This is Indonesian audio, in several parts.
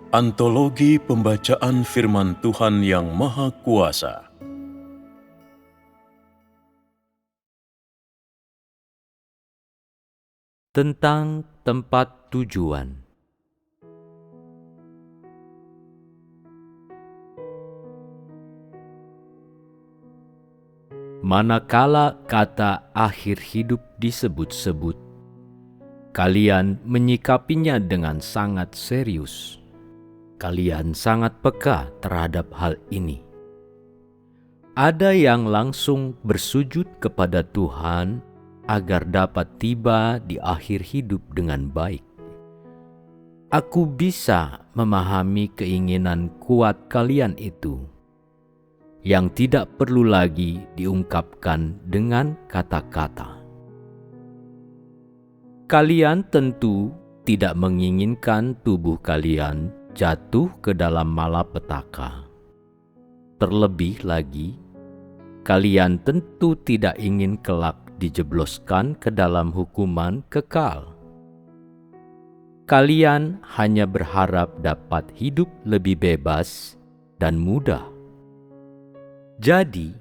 Antologi Pembacaan Firman Tuhan yang Maha Kuasa. Tentang tempat tujuan. Manakala kata akhir hidup disebut-sebut, kalian menyikapinya dengan sangat serius. Kalian sangat peka terhadap hal ini. Ada yang langsung bersujud kepada Tuhan agar dapat tiba di akhir hidup dengan baik. Aku bisa memahami keinginan kuat kalian itu, yang tidak perlu lagi diungkapkan dengan kata-kata. Kalian tentu tidak menginginkan tubuh kalian jatuh ke dalam malapetaka. Terlebih lagi, kalian tentu tidak ingin kelak dijebloskan ke dalam hukuman kekal. Kalian hanya berharap dapat hidup lebih bebas dan mudah. Jadi,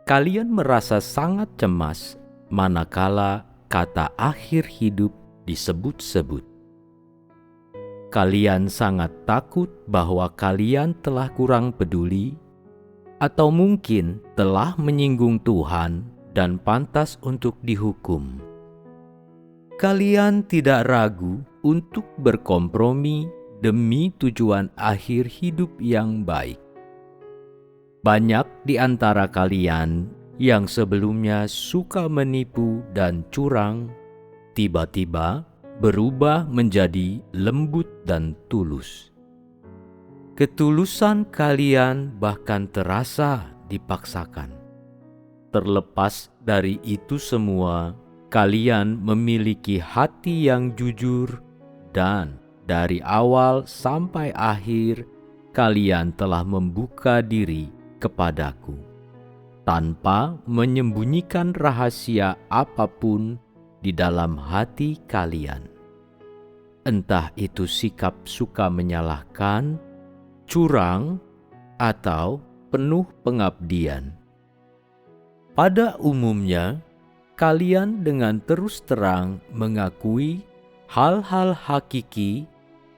kalian merasa sangat cemas manakala kata akhir hidup disebut-sebut. Kalian sangat takut bahwa kalian telah kurang peduli atau mungkin telah menyinggung Tuhan dan pantas untuk dihukum. Kalian tidak ragu untuk berkompromi demi tujuan akhir hidup yang baik. Banyak di antara kalian yang sebelumnya suka menipu dan curang, tiba-tiba berubah menjadi lembut dan tulus. Ketulusan kalian bahkan terasa dipaksakan. Terlepas dari itu semua, kalian memiliki hati yang jujur dan dari awal sampai akhir kalian telah membuka diri kepadaku tanpa menyembunyikan rahasia apapun di dalam hati kalian. Entah itu sikap suka menyalahkan, curang, atau penuh pengabdian. Pada umumnya, kalian dengan terus terang mengakui hal-hal hakiki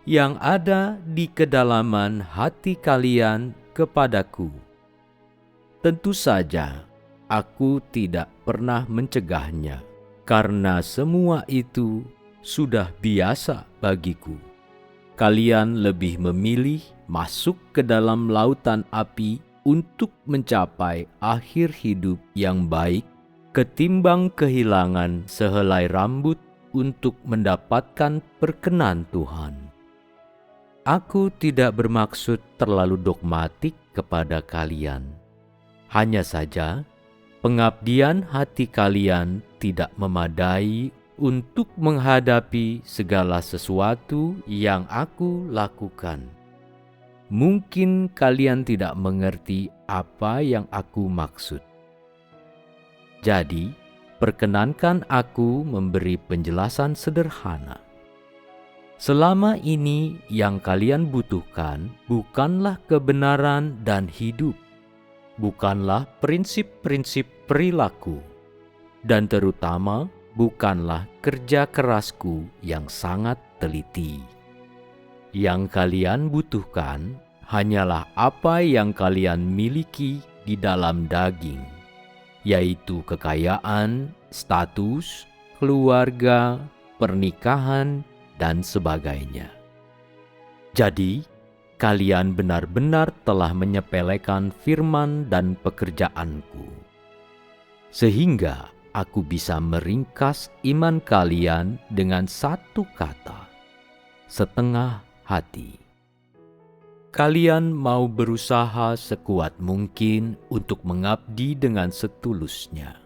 yang ada di kedalaman hati kalian kepadaku. Tentu saja, aku tidak pernah mencegahnya, karena semua itu sudah biasa bagiku. Kalian lebih memilih masuk ke dalam lautan api untuk mencapai akhir hidup yang baik ketimbang kehilangan sehelai rambut untuk mendapatkan perkenan Tuhan. Aku tidak bermaksud terlalu dogmatik kepada kalian. Hanya saja, pengabdian hati kalian tidak memadai untuk menghadapi segala sesuatu yang aku lakukan. Mungkin kalian tidak mengerti apa yang aku maksud. Jadi, perkenankan aku memberi penjelasan sederhana. Selama ini yang kalian butuhkan bukanlah kebenaran dan hidup, bukanlah prinsip-prinsip perilaku, dan terutama bukanlah kerja kerasku yang sangat teliti. Yang kalian butuhkan hanyalah apa yang kalian miliki di dalam daging, yaitu kekayaan, status, keluarga, pernikahan, dan sebagainya. Jadi, kalian benar-benar telah menyepelekan firman dan pekerjaanku, sehingga aku bisa meringkas iman kalian dengan satu kata, setengah hati. Kalian mau berusaha sekuat mungkin untuk mengabdi dengan setulusnya.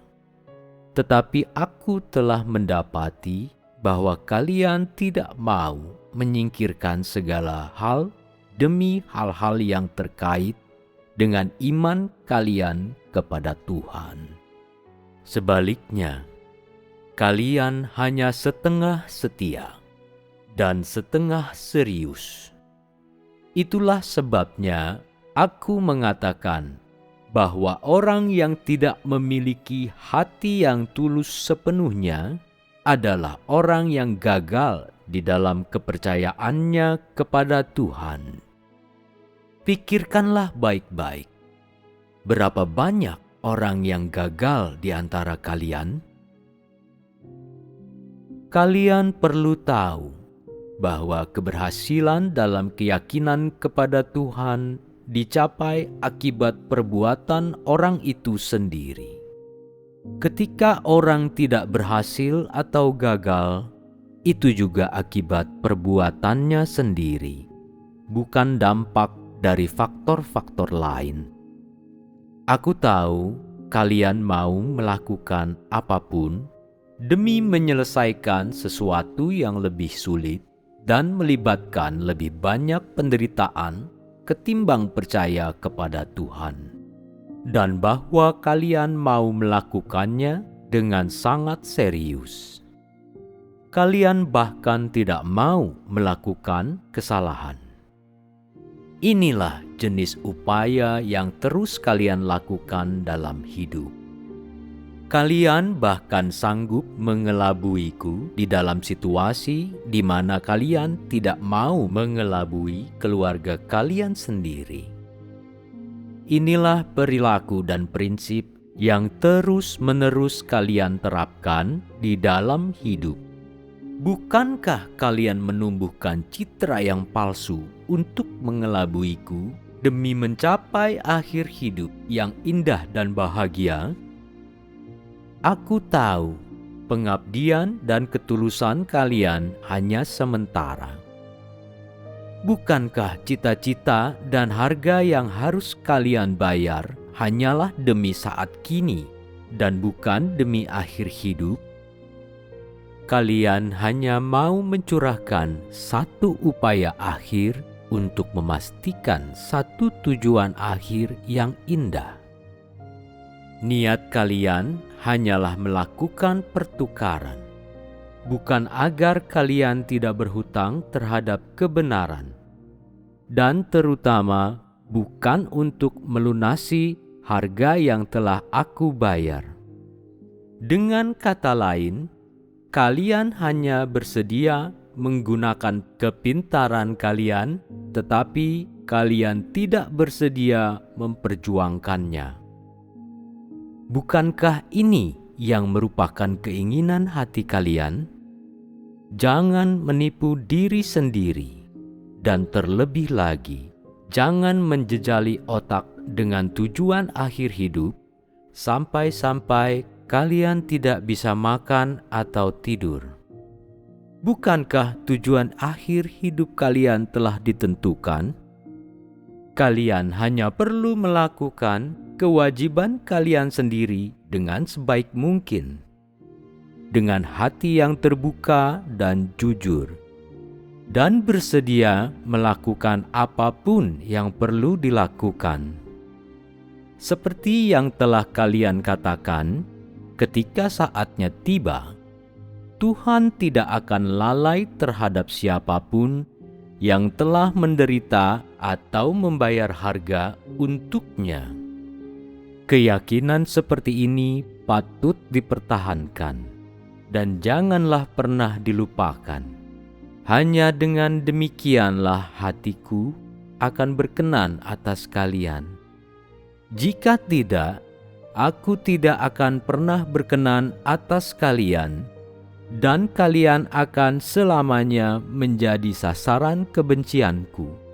Tetapi aku telah mendapati bahwa kalian tidak mau menyingkirkan segala hal demi hal-hal yang terkait dengan iman kalian kepada Tuhan. Sebaliknya, kalian hanya setengah setia dan setengah serius. Itulah sebabnya aku mengatakan bahwa orang yang tidak memiliki hati yang tulus sepenuhnya adalah orang yang gagal di dalam kepercayaannya kepada Tuhan. Pikirkanlah baik-baik, berapa banyak orang yang gagal di antara kalian? Kalian perlu tahu bahwa keberhasilan dalam keyakinan kepada Tuhan dicapai akibat perbuatan orang itu sendiri. Ketika orang tidak berhasil atau gagal, itu juga akibat perbuatannya sendiri, bukan dampak dari faktor-faktor lain. Aku tahu kalian mau melakukan apapun demi menyelesaikan sesuatu yang lebih sulit dan melibatkan lebih banyak penderitaan ketimbang percaya kepada Tuhan, dan bahwa kalian mau melakukannya dengan sangat serius. Kalian bahkan tidak mau melakukan kesalahan. Inilah jenis upaya yang terus kalian lakukan dalam hidup. Kalian bahkan sanggup mengelabuiku di dalam situasi di mana kalian tidak mau mengelabui keluarga kalian sendiri. Inilah perilaku dan prinsip yang terus-menerus kalian terapkan di dalam hidup. Bukankah kalian menumbuhkan citra yang palsu untuk mengelabuiku demi mencapai akhir hidup yang indah dan bahagia? Aku tahu pengabdian dan ketulusan kalian hanya sementara. Bukankah cita-cita dan harga yang harus kalian bayar hanyalah demi saat kini dan bukan demi akhir hidup? Kalian hanya mau mencurahkan satu upaya akhir untuk memastikan satu tujuan akhir yang indah. Niat kalian hanyalah melakukan pertukaran, bukan agar kalian tidak berhutang terhadap kebenaran, dan terutama bukan untuk melunasi harga yang telah aku bayar. Dengan kata lain, kalian hanya bersedia menggunakan kepintaran kalian, tetapi kalian tidak bersedia memperjuangkannya. Bukankah ini yang merupakan keinginan hati kalian? Jangan menipu diri sendiri, dan terlebih lagi, jangan menjejali otak dengan tujuan akhir hidup, sampai-sampai kalian tidak bisa makan atau tidur. Bukankah tujuan akhir hidup kalian telah ditentukan? Kalian hanya perlu melakukan kewajiban kalian sendiri dengan sebaik mungkin, dengan hati yang terbuka dan jujur, dan bersedia melakukan apapun yang perlu dilakukan. Seperti yang telah kalian katakan, ketika saatnya tiba, Tuhan tidak akan lalai terhadap siapapun yang telah menderita atau membayar harga untuknya. Keyakinan seperti ini patut dipertahankan dan janganlah pernah dilupakan. Hanya dengan demikianlah hatiku akan berkenan atas kalian. Jika tidak, aku tidak akan pernah berkenan atas kalian, dan kalian akan selamanya menjadi sasaran kebencianku.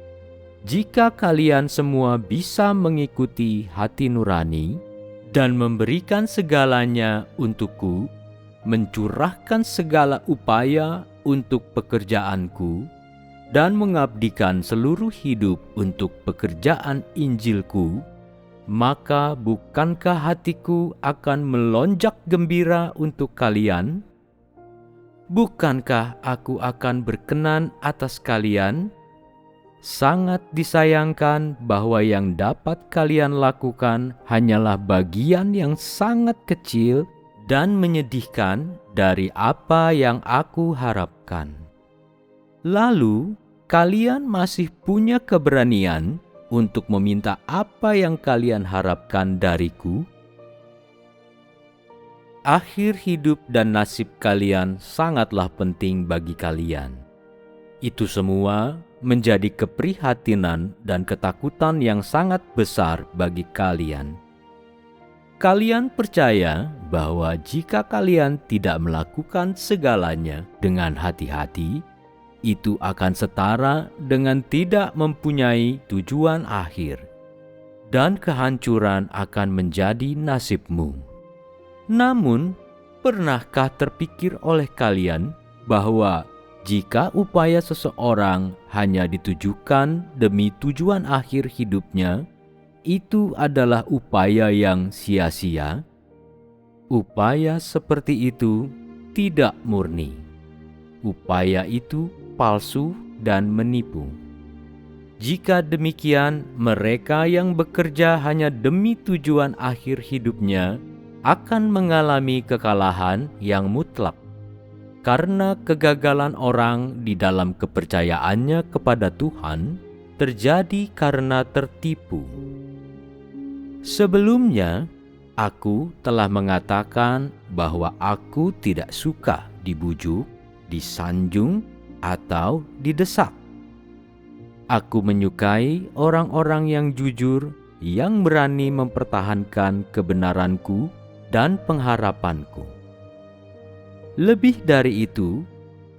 Jika kalian semua bisa mengikuti hati nurani dan memberikan segalanya untukku, mencurahkan segala upaya untuk pekerjaanku, dan mengabdikan seluruh hidup untuk pekerjaan Injilku, maka bukankah hatiku akan melonjak gembira untuk kalian? Bukankah aku akan berkenan atas kalian? Sangat disayangkan bahwa yang dapat kalian lakukan hanyalah bagian yang sangat kecil dan menyedihkan dari apa yang aku harapkan. Lalu, kalian masih punya keberanian untuk meminta apa yang kalian harapkan dariku? Akhir hidup dan nasib kalian sangatlah penting bagi kalian. Itu semua menjadi keprihatinan dan ketakutan yang sangat besar bagi kalian. Kalian percaya bahwa jika kalian tidak melakukan segalanya dengan hati-hati, itu akan setara dengan tidak mempunyai tujuan akhir, dan kehancuran akan menjadi nasibmu. Namun, pernahkah terpikir oleh kalian bahwa jika upaya seseorang hanya ditujukan demi tujuan akhir hidupnya, itu adalah upaya yang sia-sia? Upaya seperti itu tidak murni. Upaya itu palsu dan menipu. Jika demikian, mereka yang bekerja hanya demi tujuan akhir hidupnya akan mengalami kekalahan yang mutlak. Karena kegagalan orang di dalam kepercayaannya kepada Tuhan terjadi karena tertipu. Sebelumnya, aku telah mengatakan bahwa aku tidak suka dibujuk, disanjung, atau didesak. Aku menyukai orang-orang yang jujur, yang berani mempertahankan kebenaranku dan pengharapanku. Lebih dari itu,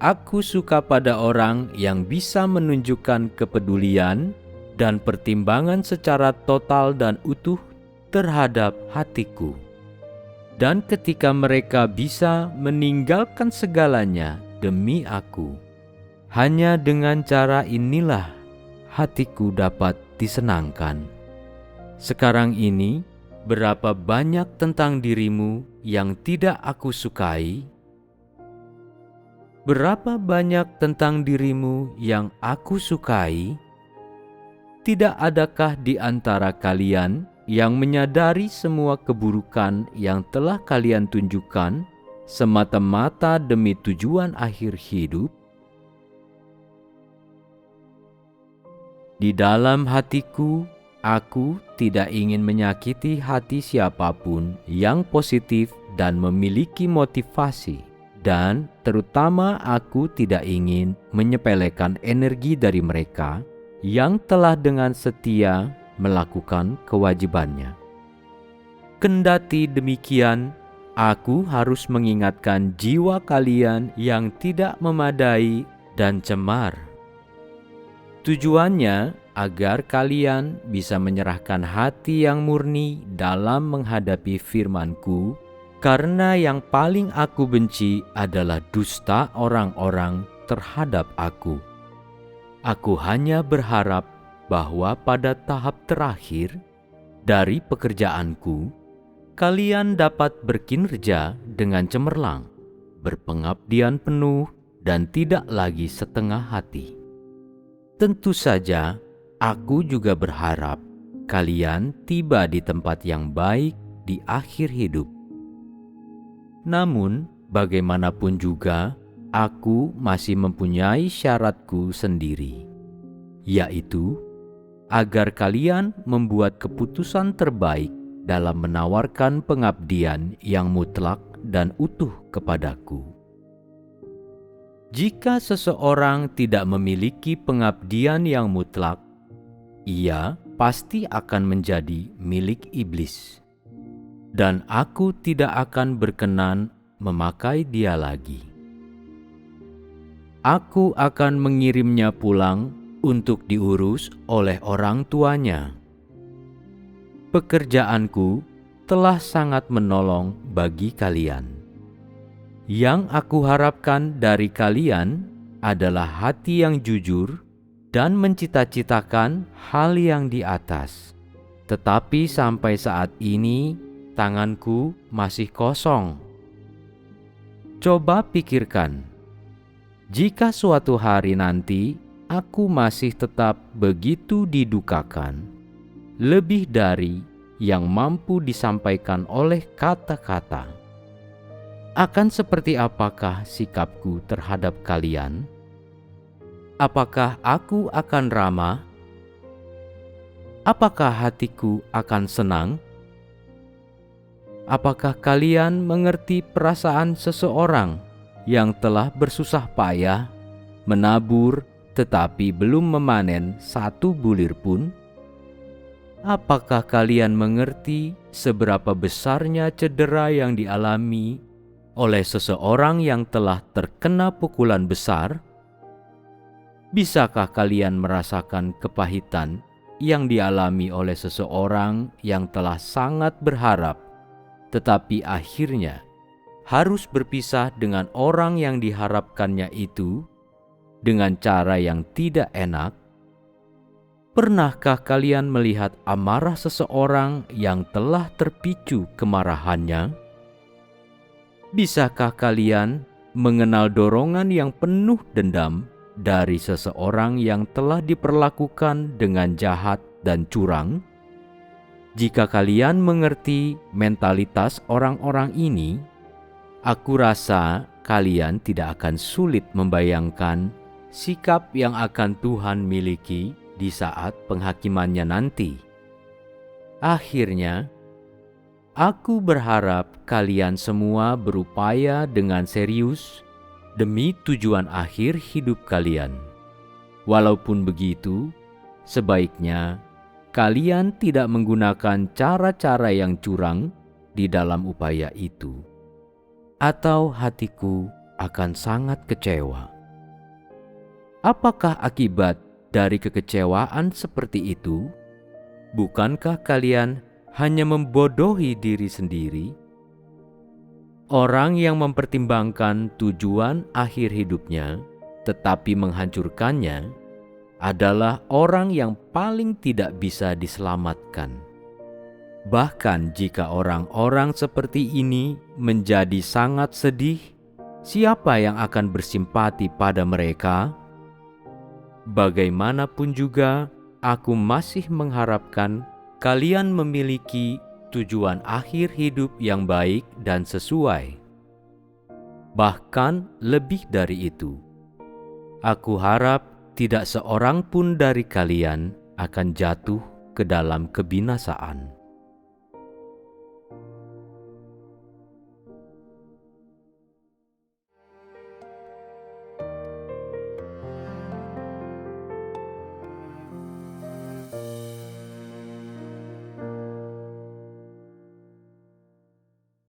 aku suka pada orang yang bisa menunjukkan kepedulian dan pertimbangan secara total dan utuh terhadap hatiku. Dan ketika mereka bisa meninggalkan segalanya demi aku, hanya dengan cara inilah hatiku dapat disenangkan. Sekarang ini, berapa banyak tentang dirimu yang tidak aku sukai? Berapa banyak tentang dirimu yang aku sukai? Tidak adakah di antara kalian yang menyadari semua keburukan yang telah kalian tunjukkan semata-mata demi tujuan akhir hidup? Di dalam hatiku, aku tidak ingin menyakiti hati siapapun yang positif dan memiliki motivasi, dan terutama aku tidak ingin menyepelekan energi dari mereka yang telah dengan setia melakukan kewajibannya. Kendati demikian, aku harus mengingatkan jiwa kalian yang tidak memadai dan cemar. Tujuannya agar kalian bisa menyerahkan hati yang murni dalam menghadapi firman-Ku, karena yang paling aku benci adalah dusta orang-orang terhadap aku. Aku hanya berharap bahwa pada tahap terakhir dari pekerjaanku, kalian dapat berkinerja dengan cemerlang, berpengabdian penuh, dan tidak lagi setengah hati. Tentu saja, aku juga berharap kalian tiba di tempat yang baik di akhir hidup. Namun, bagaimanapun juga, aku masih mempunyai syaratku sendiri, yaitu agar kalian membuat keputusan terbaik dalam menawarkan pengabdian yang mutlak dan utuh kepadaku. Jika seseorang tidak memiliki pengabdian yang mutlak, ia pasti akan menjadi milik iblis, dan aku tidak akan berkenan memakai dia lagi. Aku akan mengirimnya pulang untuk diurus oleh orang tuanya. Pekerjaanku telah sangat menolong bagi kalian. Yang aku harapkan dari kalian adalah hati yang jujur dan mencita-citakan hal yang di atas. Tetapi sampai saat ini, tanganku masih kosong. Coba pikirkan, jika suatu hari nanti aku masih tetap begitu didukakan, lebih dari yang mampu disampaikan oleh kata-kata, akan seperti apakah sikapku terhadap kalian? Apakah aku akan ramah? Apakah hatiku akan senang? Apakah kalian mengerti perasaan seseorang yang telah bersusah payah menabur tetapi belum memanen satu bulir pun? Apakah kalian mengerti seberapa besarnya cedera yang dialami oleh seseorang yang telah terkena pukulan besar? Bisakah kalian merasakan kepahitan yang dialami oleh seseorang yang telah sangat berharap, tetapi akhirnya harus berpisah dengan orang yang diharapkannya itu dengan cara yang tidak enak? Pernahkah kalian melihat amarah seseorang yang telah terpicu kemarahannya? Bisakah kalian mengenal dorongan yang penuh dendam dari seseorang yang telah diperlakukan dengan jahat dan curang? Jika kalian mengerti mentalitas orang-orang ini, aku rasa kalian tidak akan sulit membayangkan sikap yang akan Tuhan miliki di saat penghakimannya nanti. Akhirnya, aku berharap kalian semua berupaya dengan serius demi tujuan akhir hidup kalian. Walaupun begitu, sebaiknya kalian tidak menggunakan cara-cara yang curang di dalam upaya itu, atau hatiku akan sangat kecewa. Apakah akibat dari kekecewaan seperti itu? Bukankah kalian hanya membodohi diri sendiri? Orang yang mempertimbangkan tujuan akhir hidupnya tetapi menghancurkannya adalah orang yang paling tidak bisa diselamatkan. Bahkan jika orang-orang seperti ini menjadi sangat sedih, siapa yang akan bersimpati pada mereka? Bagaimanapun juga, aku masih mengharapkan kalian memiliki tujuan akhir hidup yang baik dan sesuai. Bahkan lebih dari itu, aku harap tidak seorang pun dari kalian akan jatuh ke dalam kebinasaan.